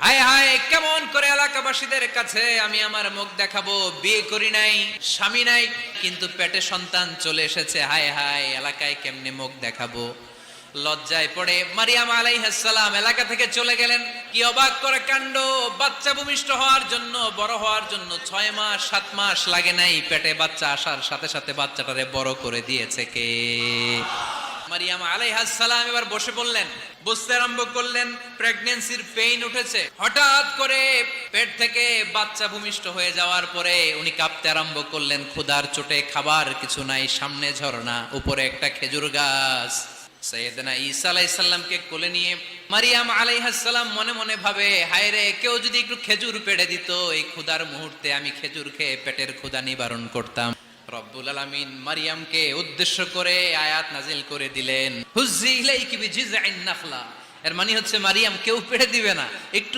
হায় হায়, কেমন করে এলাকাবাসীদের কাছে আমি আমার মুখ দেখাবো? বিয়ে করি নাই, স্বামী নাই, কিন্তু পেটে সন্তান চলে এসেছে। হায় হায়, এলাকায় কেমনে মুখ দেখাবো? লজ্জায় পড়ে মারিয়াম আলাইহিস সালাম এলাকা থেকে চলে গেলেন। কি অবাক করে কাণ্ড! বাচ্চা ভূমিষ্ঠ হওয়ার জন্য, বড় হওয়ার জন্য 6 মাস 7 মাস লাগে নাই, পেটে বাচ্চা আসার সাথে সাথে বাচ্চাটারে বড় করে দিয়েছে কে? মারিয়াম আলাইহিস সালাম এবার বসে পড়লেন, বুঝতে আরম্ভ করলেন প্রেগন্যান্সির পেইন উঠেছে। হঠাৎ করে পেট থেকে বাচ্চা ভূমিষ্ঠ হয়ে যাওয়ার পরে উনি কাঁপতে আরম্ভ করলেন। ক্ষুধার চোটে খাবার কিছু নাই, সামনে ঝর্ণা, উপরে একটা খেজুর গাছ। সাইয়েদনা ঈসা আলাইহিস সালামকে কোলে নিয়ে মারিয়াম আলাইহিস সালাম মনে মনে ভাবে, হায় রে, কেউ যদি একটু খেজুর পেড়ে দিত, এই ক্ষুধার মুহূর্তে আমি খেজুর খেয়ে পেটের ক্ষুধা নিবারণ করতাম। রব্বুল আলামিন মারিয়ামকে উদ্দেশ্য করে আয়াত নাজিল করে দিলেন, হুজ্জি ইলাইকি বিজিযআইন নাখলা। এর মানে হচ্ছে মারিয়াম, কেউ পেড়ে দিবে না, একটু